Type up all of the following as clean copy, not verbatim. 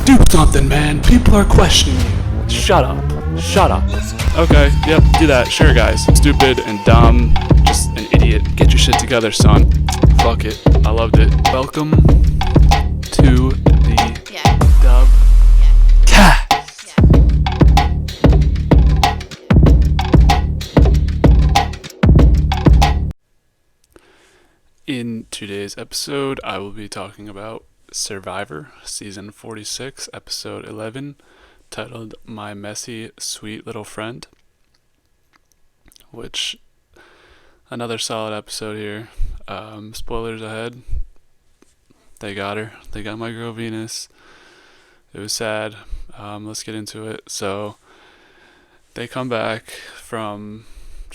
Do something, man. People are questioning you. Shut up. Okay, yep, do that. Sure, guys. Stupid and dumb. Just an idiot. Get your shit together, son. Fuck it. I loved it. Welcome to the DubCast. In today's episode, I will be talking about Survivor, Season 46, Episode 11, titled My Messy, Sweet Little Friend, which, another solid episode here. Spoilers ahead. They got her. They got my girl Venus. It was sad. Let's get into it. So, they come back from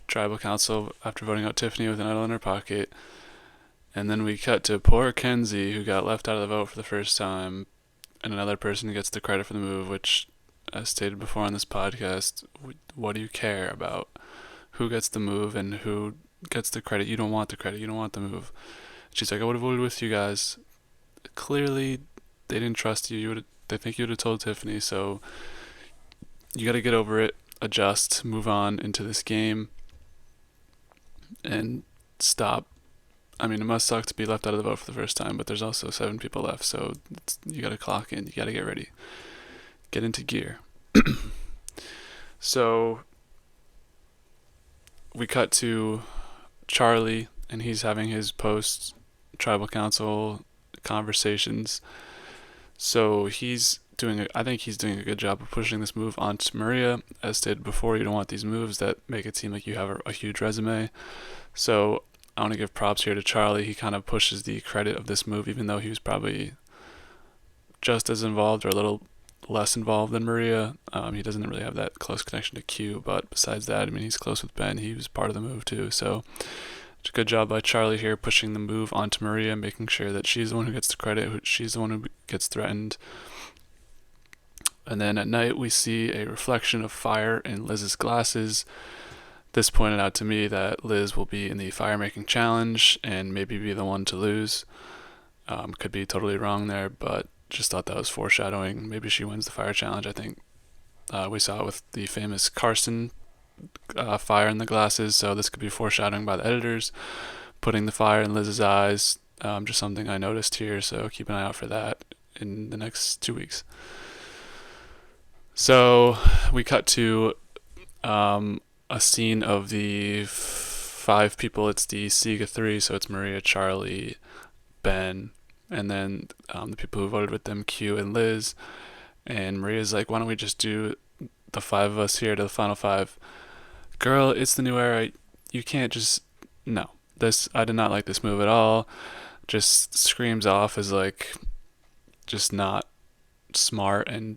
Tribal Council after voting out Tiffany with an idol in her pocket. And then we cut to poor Kenzie, who got left out of the vote for the first time, and another person gets the credit for the move, which, as stated before on this podcast, what do you care about? Who gets the move and who gets the credit? You don't want the credit. You don't want the move. She's like, I would have voted with you guys. Clearly, they didn't trust you. They think you would have told Tiffany, so you got to get over it, adjust, move on into this game, and stop. I mean, it must suck to be left out of the vote for the first time, but there's also 7 people left, so you gotta clock in, you gotta get ready. Get into gear. So, we cut to Charlie, and he's having his post-tribal council conversations. So, I think he's doing a good job of pushing this move onto Maria. As stated before, you don't want these moves that make it seem like you have a huge resume. So, I want to give props here to Charlie. He kind of pushes the credit of this move, even though he was probably just as involved or a little less involved than Maria. He doesn't really have that close connection to Q, but besides that, I mean, he's close with Ben. He was part of the move too. So it's a good job by Charlie here, pushing the move onto Maria, making sure that she's the one who gets the credit, she's the one who gets threatened. And then at night, we see a reflection of fire in Liz's glasses. This pointed out to me that Liz will be in the fire-making challenge and maybe be the one to lose. Could be totally wrong there, but just thought that was foreshadowing. Maybe she wins the fire challenge. I think we saw it with the famous Carson fire in the glasses, so this could be foreshadowing by the editors, putting the fire in Liz's eyes. Just something I noticed here, so keep an eye out for that in the next 2 weeks. So we cut to a scene of the 5 people. It's the Sega 3, so it's Maria, Charlie, Ben, and then the people who voted with them, Q and Liz. And Maria's like, why don't we just do the 5 of us here to the final 5? Girl, it's the new era. You can't just... No. I did not like this move at all. Just screams off as like just not smart, and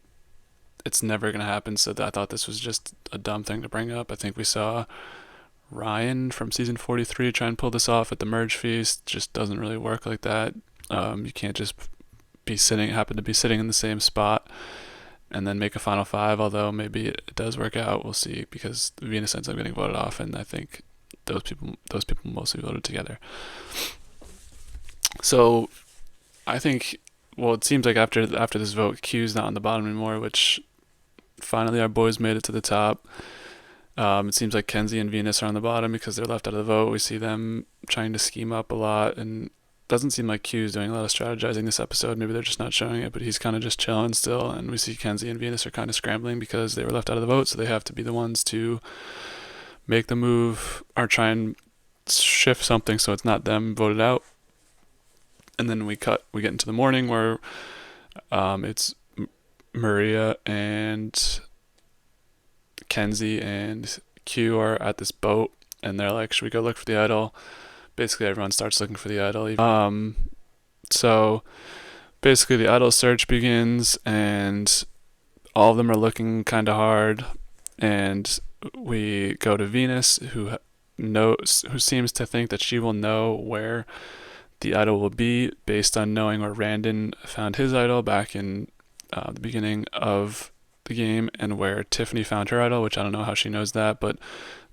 it's never going to happen, so I thought this was just a dumb thing to bring up. I think we saw Ryan from season 43 try and pull this off at the merge feast. Just doesn't really work like that. You can't just happen to be sitting in the same spot and then make a final 5, although maybe it does work out. We'll see, because Venus ends up getting voted off, and I think those people mostly voted together. So I think, well, it seems like after this vote, Q's not on the bottom anymore, which finally our boys made it to the top. It seems like Kenzie and Venus are on the bottom because they're left out of the vote. We see them trying to scheme up a lot, and it doesn't seem like Q's doing a lot of strategizing this episode. Maybe they're just not showing it, but he's kind of just chilling still, and we see Kenzie and Venus are kind of scrambling because they were left out of the vote, so they have to be the ones to make the move or try and shift something so it's not them voted out. And then we get into the morning where it's Maria and Kenzie and Q are at this boat, and they're like, should we go look for the idol? Basically, everyone starts looking for the idol. So basically the idol search begins, and all of them are looking kind of hard, and we go to Venus, who seems to think that she will know where the idol will be based on knowing where Randon found his idol back in the beginning of the game, and where Tiffany found her idol, which I don't know how she knows that, but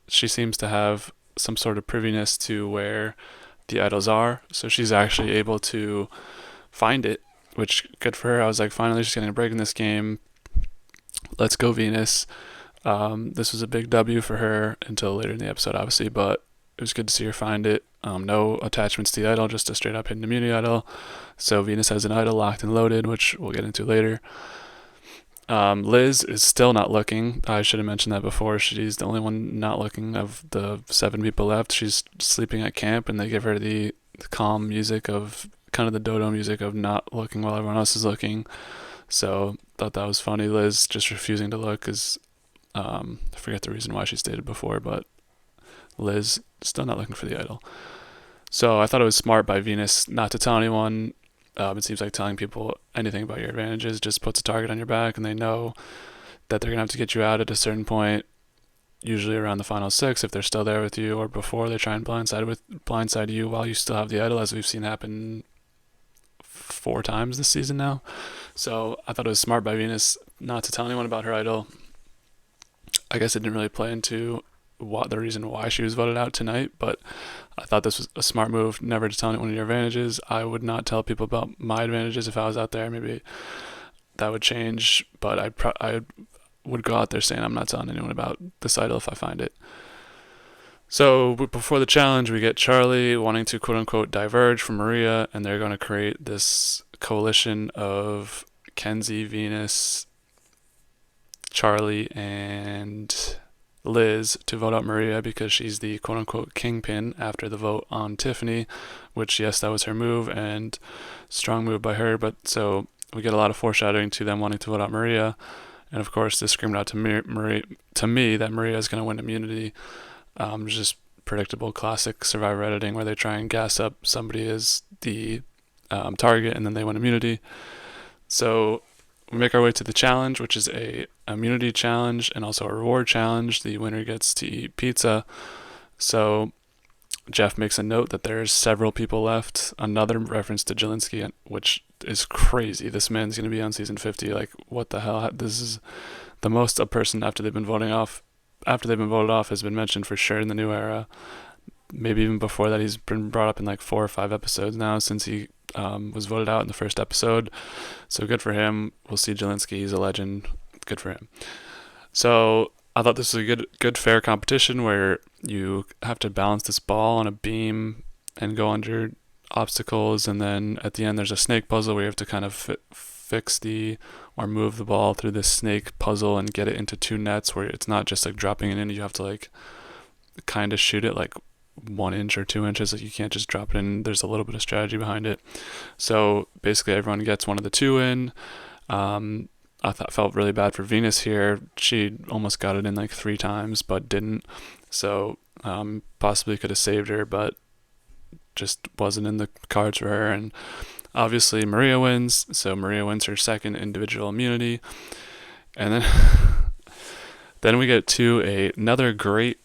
she seems to have some sort of priviness to where the idols are, so she's actually able to find it which good for her. I was like, finally she's getting a break in this game. Let's go Venus. This was a big W for her until later in the episode, obviously, but it was good to see her find it. No attachments to the idol, just a straight up hidden immunity idol. So Venus has an idol locked and loaded, which we'll get into later. Liz is still not looking. I should have mentioned that before. She's the only one not looking of the 7 people left. She's sleeping at camp, and they give her the calm music of kind of the dodo music of not looking while everyone else is looking. So thought that was funny. Liz just refusing to look is, I forget the reason why she stated before, but Liz still not looking for the idol. So I thought it was smart by Venus not to tell anyone. It seems like telling people anything about your advantages just puts a target on your back, and they know that they're going to have to get you out at a certain point, usually around the final 6 if they're still there with you, or before they try and blindside you while you still have the idol, as we've seen happen 4 times this season now. So I thought it was smart by Venus not to tell anyone about her idol. I guess it didn't really play into the reason why she was voted out tonight, but I thought this was a smart move, never to tell anyone of your advantages. I would not tell people about my advantages if I was out there. Maybe that would change, but I would go out there saying I'm not telling anyone about this idol if I find it. So before the challenge, we get Charlie wanting to quote-unquote diverge from Maria, and they're going to create this coalition of Kenzie, Venus, Charlie, and Liz to vote out Maria because she's the quote-unquote kingpin after the vote on Tiffany, which, yes, that was her move, and strong move by her. But so we get a lot of foreshadowing to them wanting to vote out Maria, and of course this screamed out to me that Maria is going to win immunity. Just predictable classic Survivor editing where they try and gas up somebody as the target and then they win immunity. So we make our way to the challenge, which is a immunity challenge and also a reward challenge. The winner gets to eat pizza. So Jeff makes a note that there's several people left. Another reference to Jelinski, which is crazy. This man's going to be on season 50. Like, what the hell? This is the most a person after they've been voted off has been mentioned for sure in the new era. Maybe even before that, he's been brought up in like 4 or 5 episodes now since he was voted out in the first episode. So good for him. We'll see Jelinski. He's a legend. Good for him. So I thought this was a good fair competition where you have to balance this ball on a beam and go under obstacles, and then at the end there's a snake puzzle where you have to kind of fix or move the ball through this snake puzzle and get it into 2 nets where it's not just like dropping it in. You have to like kind of shoot it like 1 inch or 2 inches. Like you can't just drop it in. There's a little bit of strategy behind it. So basically everyone gets one of the 2 in. Felt really bad for Venus here. She almost got it in like 3 times but didn't. So possibly could have saved her, but just wasn't in the cards for her. And obviously Maria wins. So Maria wins her second individual immunity. And then we get to another great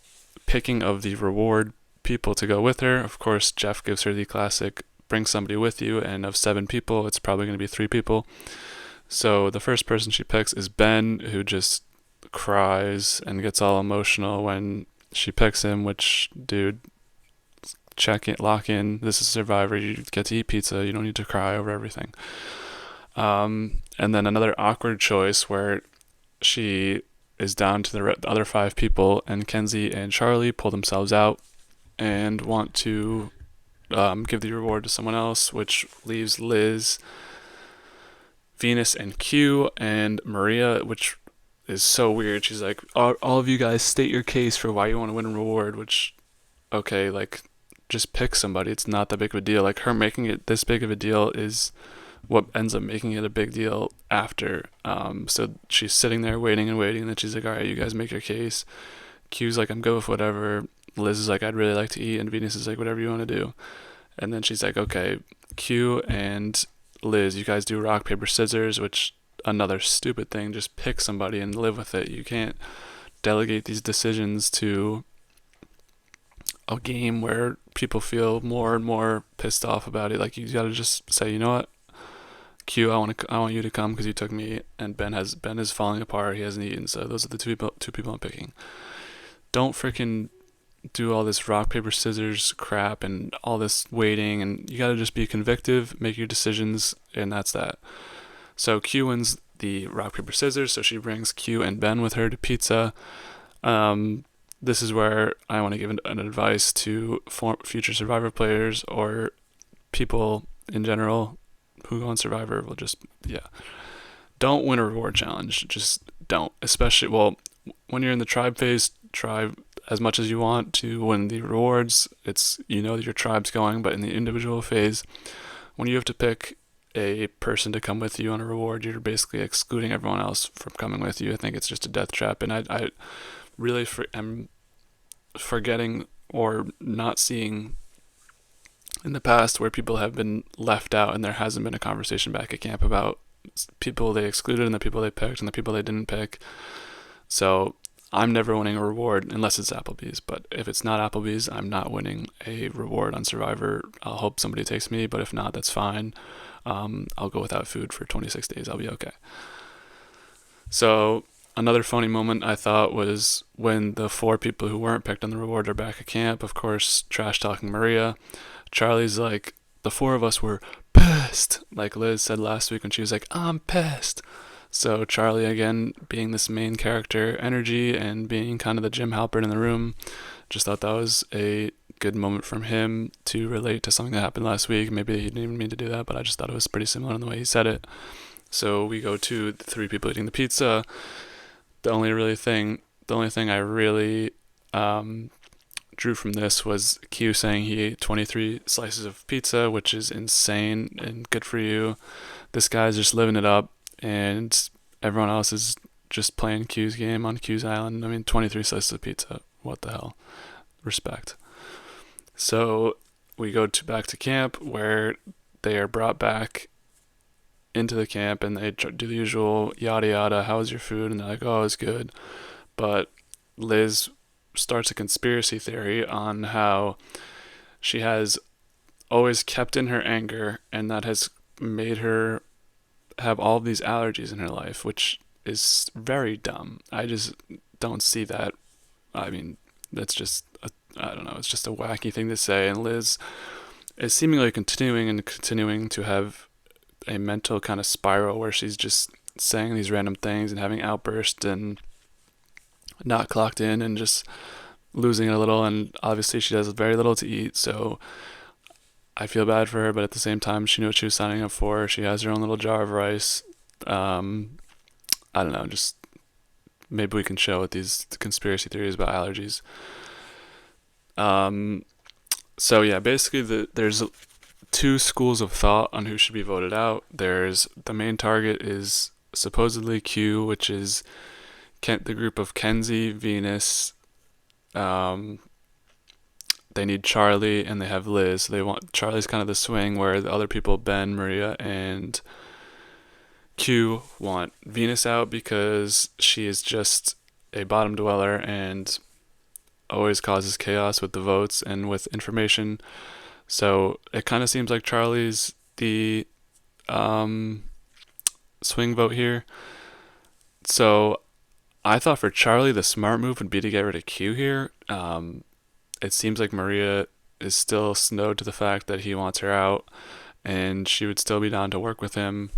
picking of the reward people to go with her. Of course, Jeff gives her the classic bring somebody with you, and of 7 people, it's probably going to be 3 people. So the first person she picks is Ben, who just cries and gets all emotional when she picks him, which, dude, lock in. This is Survivor. You get to eat pizza. You don't need to cry over everything. And then another awkward choice where she is down to the other 5 people, and Kenzie and Charlie pull themselves out and want to give the reward to someone else, which leaves Liz, Venus, and Q, and Maria, which is so weird. She's like, all of you guys state your case for why you want to win a reward, which, okay, like, just pick somebody. It's not that big of a deal. Like, her making it this big of a deal is what ends up making it a big deal after. So she's sitting there waiting, and then she's like, all right, you guys make your case. Q's like, I'm good with whatever. Liz is like, I'd really like to eat, and Venus is like, whatever you want to do. And then she's like, okay, Q and Liz, you guys do rock, paper, scissors, which, another stupid thing. Just pick somebody and live with it. You can't delegate these decisions to a game where people feel more and more pissed off about it. Like, you gotta just say, you know what, Q, I want you to come because you took me, and Ben is falling apart. He hasn't eaten, so those are the two people I'm picking. Don't freaking do all this rock, paper, scissors crap and all this waiting, and you gotta just be convictive, make your decisions, and that's that. So Q wins the rock, paper, scissors, so she brings Q and Ben with her to pizza. This is where I want to give an advice to future Survivor players or people in general who go on Survivor. Will just, yeah, don't win a reward challenge. Just don't. Especially, well, when you're in the tribe phase, try as much as you want to win the rewards. It's, you know that your tribe's going, but in the individual phase, when you have to pick a person to come with you on a reward, you're basically excluding everyone else from coming with you. I think it's just a death trap, and I really am forgetting or not seeing in the past where people have been left out and there hasn't been a conversation back at camp about people they excluded and the people they picked and the people they didn't pick. So I'm never winning a reward unless it's Applebee's, but if it's not Applebee's, I'm not winning a reward on Survivor. I'll hope somebody takes me, but if not, that's fine. I'll go without food for 26 days. I'll be okay. So another funny moment I thought was when the 4 people who weren't picked on the reward are back at camp, of course, trash talking Maria. Charlie's like, the 4 of us were pissed, like Liz said last week when she was like, I'm pissed. So Charlie, again, being this main character energy and being kind of the Jim Halpert in the room, just thought that was a good moment from him to relate to something that happened last week. Maybe he didn't even mean to do that, but I just thought it was pretty similar in the way he said it. So we go to the 3 people eating the pizza. The only thing I really drew from this was Q saying he ate 23 slices of pizza, which is insane and good for you. This guy's just living it up, and everyone else is just playing Q's game on Q's island. I mean, 23 slices of pizza. What the hell? Respect. So we go back to camp where they are brought back into the camp and they do the usual yada yada. How was your food? And they're like, oh, it's good. But Liz starts a conspiracy theory on how she has always kept in her anger, and that has made her have all of these allergies in her life, which is very dumb. I just don't see that. I mean, that's just, I don't know, it's just a wacky thing to say. And Liz is seemingly continuing to have a mental kind of spiral where she's just saying these random things and having outbursts and not clocked in and just losing it a little. And obviously she has very little to eat, so I feel bad for her, but at the same time she knew what she was signing up for. She has her own little jar of rice. I don't know, just maybe we can show with these conspiracy theories about allergies. So yeah, basically there's 2 schools of thought on who should be voted out. There's the main target is supposedly Q, which is the group of Kenzie, Venus. They need Charlie and they have Liz. So they want Charlie's kind of the swing where the other people, Ben, Maria, and Q, want Venus out because she is just a bottom dweller and always causes chaos with the votes and with information. So it kind of seems like Charlie's the swing vote here. So I thought for Charlie the smart move would be to get rid of Q here. It seems like Maria is still snowed to the fact that he wants her out, and she would still be down to work with him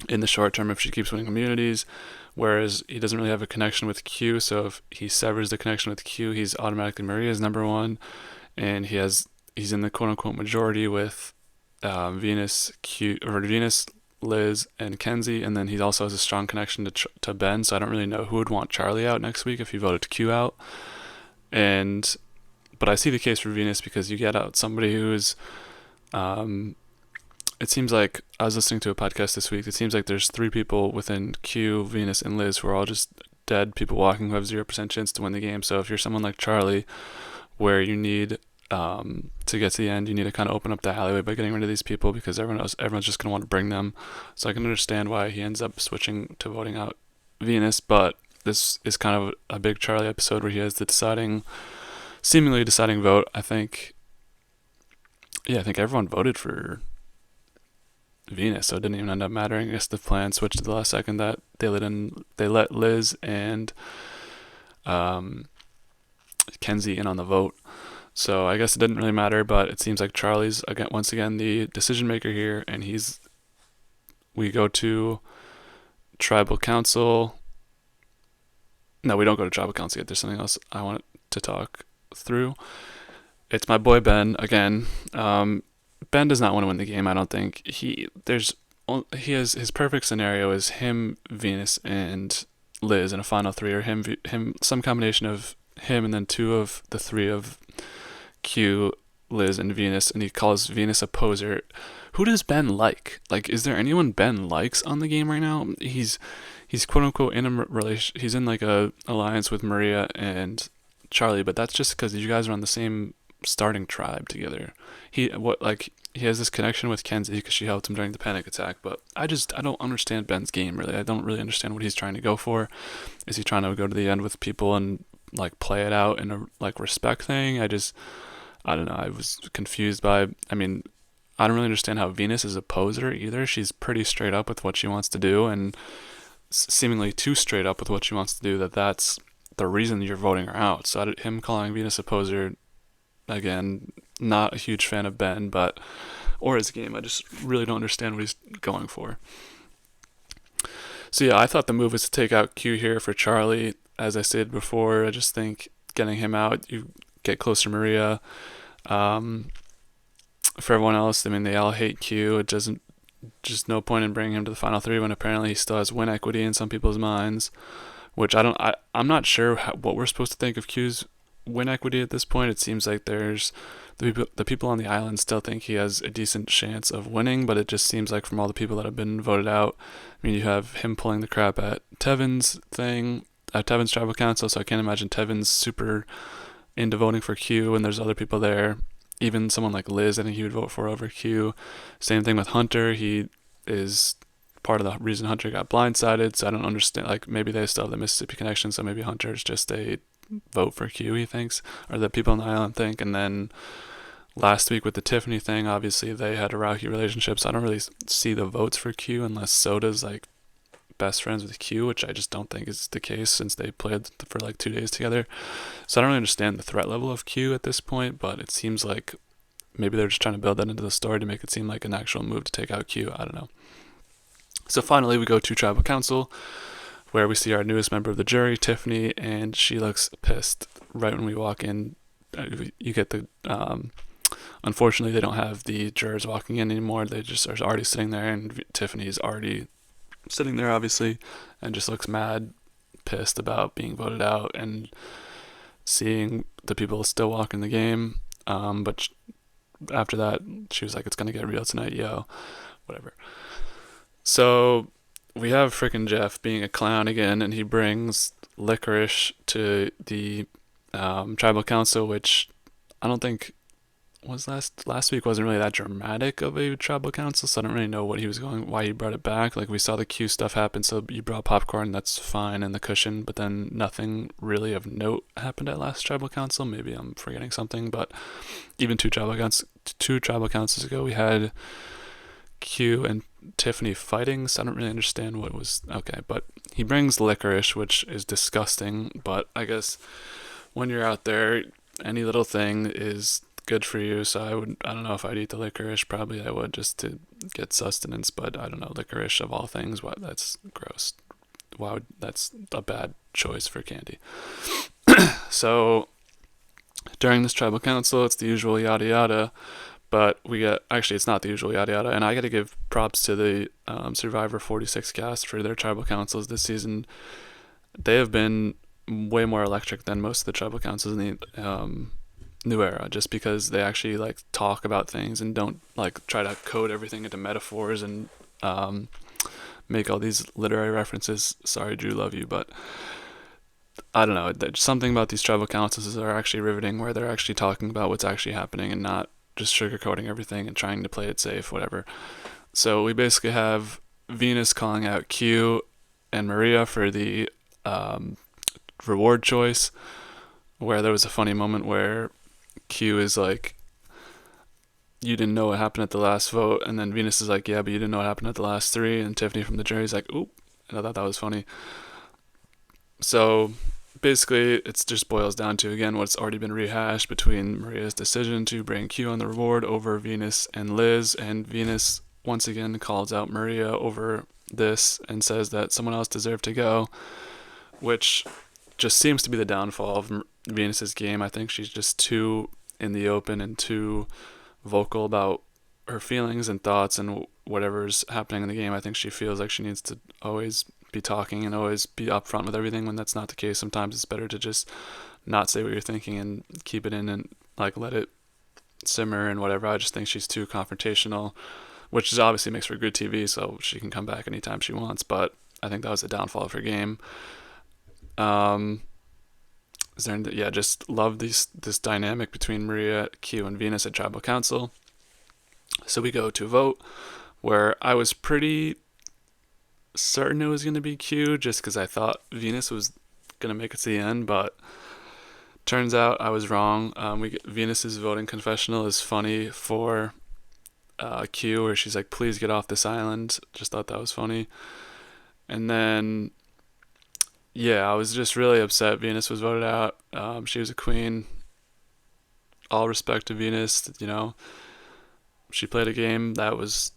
in the short term if she keeps winning immunities, whereas he doesn't really have a connection with Q. So if he severs the connection with Q, he's automatically Maria's number 1, and he's in the quote-unquote majority with Venus, Liz, and Kenzie, and then he also has a strong connection to Ben, so I don't really know who would want Charlie out next week if he voted Q out. But I see the case for Venus because you get out somebody who's, it seems like, I was listening to a podcast this week, it seems like there's 3 people within Q, Venus, and Liz who are all just dead people walking who have 0% chance to win the game. So if you're someone like Charlie, where you need to get to the end, you need to kind of open up the alleyway by getting rid of these people because everyone's just going to want to bring them. So I can understand why he ends up switching to voting out Venus, but this is kind of a big Charlie episode where he has the seemingly deciding vote. I think everyone voted for Venus, so it didn't even end up mattering. I guess the plan switched to the last second that they let Liz and Kenzie in on the vote. So I guess it didn't really matter, but it seems like Charlie's again once again the decision maker here, and we go to tribal council. No, we don't go to tribal council yet. There's something else I want to talk through. It's my boy Ben again. Ben does not want to win the game. I don't think he has his perfect scenario is him, Venus, and Liz in a final three, or him some combination of him and then two of the three of Q, Liz, and Venus, and he calls Venus a poser. Who does Ben like? Like, is there anyone Ben likes on the game right now? He's quote unquote in a relation. He's in like a alliance with Maria and Charlie, but that's just because you guys are on the same starting tribe together. He has this connection with Kenzie because she helped him during the panic attack, but I don't understand Ben's game really. I don't really understand what he's trying to go for. Is he trying to go to the end with people and like play it out in a like respect thing? I don't know. I was confused by. I mean, I don't really understand how Venus is a poser either. She's pretty straight up with what she wants to do, and seemingly too straight up with what she wants to do. That's the reason you're voting her out. So him calling Venus a poser, again, not a huge fan of Ben, or his game. I just really don't understand what he's going for. So yeah, I thought the move was to take out Q here for Charlie. As I stated before, I just think getting him out, you get closer to Maria. For everyone else, I mean, they all hate Q. It doesn't, just no point in bringing him to the final three when apparently he still has win equity in some people's minds, which I'm not sure what we're supposed to think of Q's win equity at this point. It seems like there's the people on the island still think he has a decent chance of winning, but it just seems like from all the people that have been voted out, I mean, you have him pulling the crap at Tevin's thing, at Tevin's tribal council, so I can't imagine Tevin's super into voting for Q, and there's other people there. Even someone like Liz, I think he would vote for over Q. Same thing with Hunter. He is part of the reason Hunter got blindsided, so I don't understand. Like, maybe they still have the Mississippi connection, so maybe Hunter's just a vote for Q, he thinks, or the people on the island think. And then last week with the Tiffany thing, obviously they had a rocky relationship, so I don't really see the votes for Q unless Soda's like best friends with Q, which I just don't think is the case since they played for like 2 days together. So I don't really understand the threat level of Q at this point, but it seems like maybe they're just trying to build that into the story to make it seem like an actual move to take out Q. I don't know. So finally we go to tribal council, where we see our newest member of the jury, Tiffany, and she looks pissed right when we walk in. You get the unfortunately they don't have the jurors walking in anymore. They just are already sitting there, and Tiffany's already sitting there obviously and just looks mad pissed about being voted out and seeing the people still walking the game. But after that she was like, it's gonna get real tonight, yo, whatever. So we have frickin' Jeff being a clown again, and he brings licorice to the tribal council, which I don't think was last week wasn't really that dramatic of a tribal council, so I don't really know why he brought it back. Like, we saw the Q stuff happen, so you brought popcorn, that's fine, and the cushion, but then nothing really of note happened at last tribal council. Maybe I'm forgetting something, but even two tribal councils ago, we had Q and Tiffany fighting, so I don't really understand what was okay. But he brings licorice, which is disgusting, but I guess when you're out there, any little thing is good for you. So I don't know if I'd eat the licorice. Probably I would, just to get sustenance, but I don't know, licorice of all things, what, that's gross. That's a bad choice for candy. So during this tribal council, it's the usual yada yada, but it's not the usual yada yada, and I gotta give props to the Survivor 46 cast for their tribal councils this season. They have been way more electric than most of the tribal councils in the new era, just because they actually like talk about things and don't like try to code everything into metaphors and make all these literary references. Sorry, Drew, love you, but I don't know. There's something about these tribal councils that are actually riveting, where they're actually talking about what's actually happening and not just sugarcoating everything and trying to play it safe, whatever. So we basically have Venus calling out Q and Maria for the reward choice, where there was a funny moment where Q is like, you didn't know what happened at the last vote, and then Venus is like, yeah, but you didn't know what happened at the last three, and Tiffany from the jury is like, oop, and I thought that was funny. So basically, it just boils down to, again, what's already been rehashed between Maria's decision to bring Q on the reward over Venus and Liz, and Venus once again calls out Maria over this and says that someone else deserved to go, which just seems to be the downfall of Venus's game. I think she's just too in the open and too vocal about her feelings and thoughts and whatever's happening in the game. I think she feels like she needs to always be talking and always be upfront with everything when that's not the case. Sometimes it's better to just not say what you're thinking and keep it in and like let it simmer and whatever. I just think she's too confrontational, which is obviously makes for good TV, so she can come back anytime she wants. But I think that was the downfall of her game. Is there? Yeah, just love this dynamic between Maria, Q, and Venus at Tribal Council. So we go to a vote where I was pretty certain it was going to be Q, just because I thought Venus was going to make it to the end, but turns out I was wrong. Venus's voting confessional is funny for Q, where she's like, "Please get off this island." Just thought that was funny. And then, yeah, I was just really upset Venus was voted out. She was a queen. All respect to Venus. She played a game that was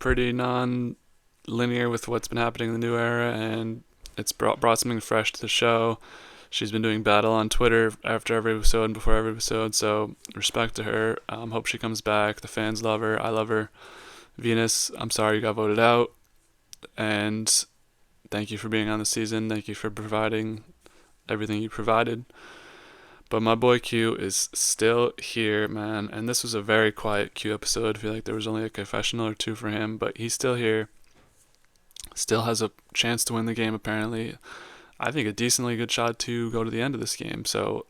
pretty non-linear with what's been happening in the new era, and it's brought something fresh to the show. She's been doing battle on Twitter after every episode and before every episode, so respect to her. Hope she comes back. The fans love her. I love her. Venus, I'm sorry you got voted out, and thank you for being on the season. Thank you for providing everything you provided. But my boy Q is still here, man. And this was a very quiet Q episode. I feel like there was only a confessional or two for him, but he's still here. Still has a chance to win the game, apparently. I think a decently good shot to go to the end of this game. So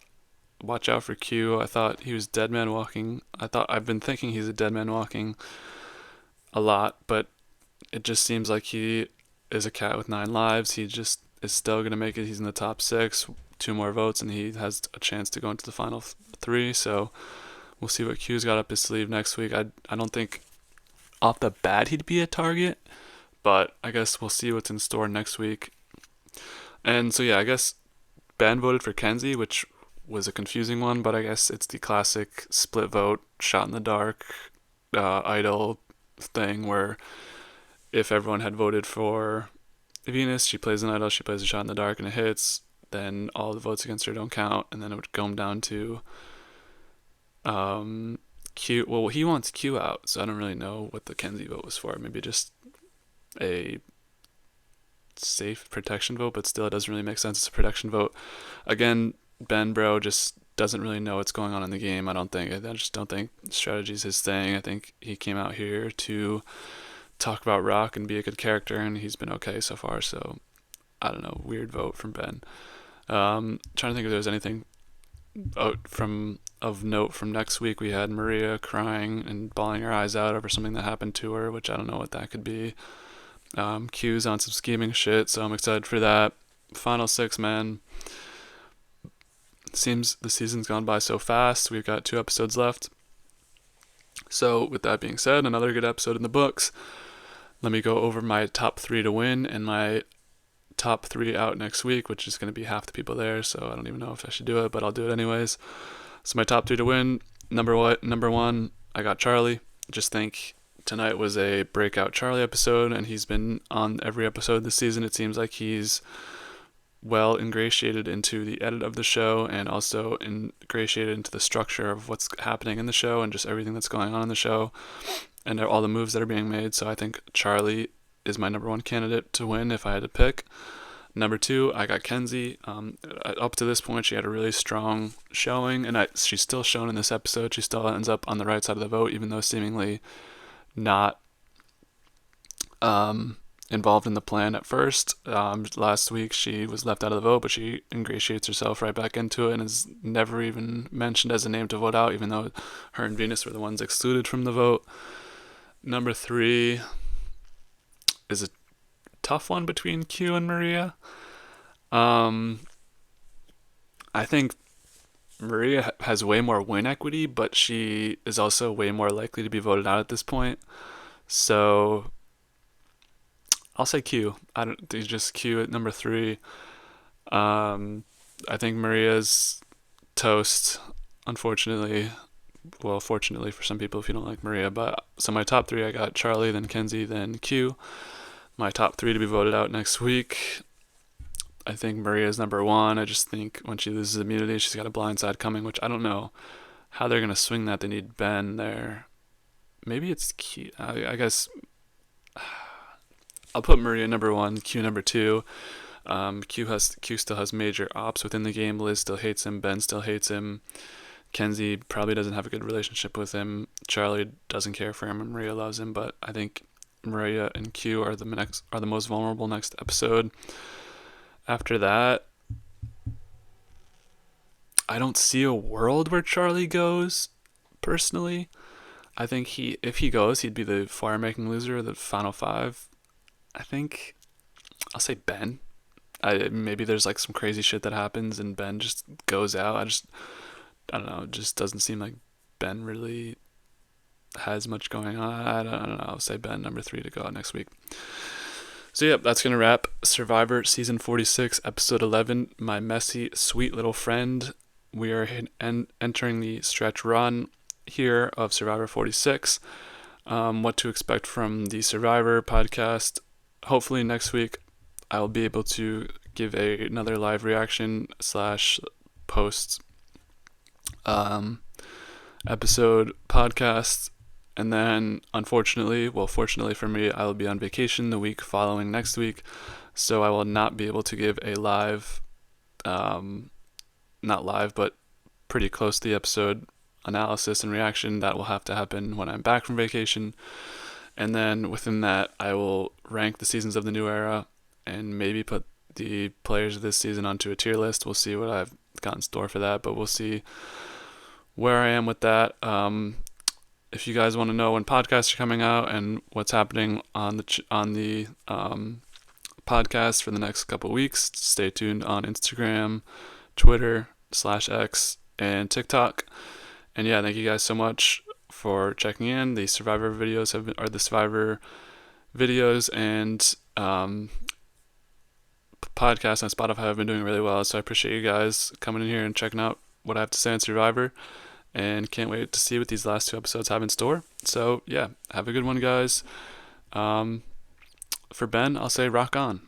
watch out for Q. I thought he was dead man walking. I've been thinking he's a dead man walking a lot, but it just seems like he is a cat with 9 lives. He just is still going to make it. He's in the top 6. 2 more votes and he has a chance to go into the final 3, so we'll see what Q's got up his sleeve next week. I don't think off the bat he'd be a target, but I guess we'll see what's in store next week. And so yeah, I guess Ben voted for Kenzie, which was a confusing one, but I guess it's the classic split vote, shot in the dark, idol thing where if everyone had voted for Venus, she plays an idol, she plays a shot in the dark and it hits, then all the votes against her don't count, and then it would come down to Q. Well, he wants Q out, so I don't really know what the Kenzie vote was for. Maybe just a safe protection vote, but still it doesn't really make sense. It's a protection vote. Again, Ben Bro just doesn't really know what's going on in the game. I just don't think strategy is his thing. I think he came out here to talk about Rock and be a good character, and he's been okay so far, so I don't know, weird vote from Ben. Trying to think if there's anything of note from next week. We had Maria crying and bawling her eyes out over something that happened to her, which I don't know what that could be. Q's on some scheming shit, so I'm excited for that. Final 6, man. Seems the season's gone by so fast. We've got 2 episodes left. So with that being said, another good episode in the books. Let me go over my top 3 to win and my top 3 out next week, which is going to be half the people there, so I don't even know if I should do it, but I'll do it anyways. So my top 3 to win, number 1, I got Charlie. Just think tonight was a breakout Charlie episode, and he's been on every episode this season. It seems like he's well ingratiated into the edit of the show and also ingratiated into the structure of what's happening in the show and just everything that's going on in the show and all the moves that are being made. So I think Charlie is my number 1 candidate to win if I had to pick. Number 2, I got Kenzie. Up to this point, she had a really strong showing, and she's still shown in this episode. She still ends up on the right side of the vote, even though seemingly not involved in the plan at first. Last week, she was left out of the vote, but she ingratiates herself right back into it and is never even mentioned as a name to vote out, even though her and Venus were the ones excluded from the vote. Number 3 is a tough one between Q and Maria. I think Maria has way more win equity, but she is also way more likely to be voted out at this point. So I'll say Q. I don't just Q at number 3. I think Maria's toast, unfortunately. Well, fortunately for some people if you don't like Maria. But so my top three, I got Charlie, then Kenzie, then Q. My top three to be voted out next week. I think Maria's number one. I just think when she loses immunity, she's got a blind side coming, which I don't know how they're going to swing that. They need Ben there. Maybe it's Q. I guess I'll put Maria number one, Q number two. Q still has major ops within the game. Liz still hates him. Ben still hates him. Kenzie probably doesn't have a good relationship with him. Charlie doesn't care for him, and Maria loves him. But I think Maria and Q are the most vulnerable next episode. After that, I don't see a world where Charlie goes. Personally, I think if he goes, he'd be the fire-making loser of the final five. I think I'll say Ben. Maybe there's like some crazy shit that happens and Ben just goes out. I don't know. It just doesn't seem like Ben really has much going on. I don't know. I'll say Ben number three to go out next week. So yeah, that's gonna wrap Survivor season 46, episode 11. My messy, sweet little friend. We are entering the stretch run here of Survivor 46. What to expect from the Survivor podcast. Hopefully next week I will be able to give another live reaction / post episode podcast. And then, fortunately for me, I will be on vacation the week following next week, so I will not be able to give a live, not live, but pretty close to the episode analysis and reaction. That will have to happen when I'm back from vacation. And then within that, I will rank the seasons of the new era and maybe put the players of this season onto a tier list. We'll see what I've got in store for that, but we'll see where I am with that. If you guys want to know when podcasts are coming out and what's happening on the podcast for the next couple weeks, stay tuned on Instagram, Twitter /X, and TikTok. And yeah, thank you guys so much for checking in. The Survivor videos and podcasts on Spotify have been doing really well. So I appreciate you guys coming in here and checking out what I have to say on Survivor. And can't wait to see what these last two episodes have in store. So yeah, have a good one, guys. For Ben, I'll say rock on.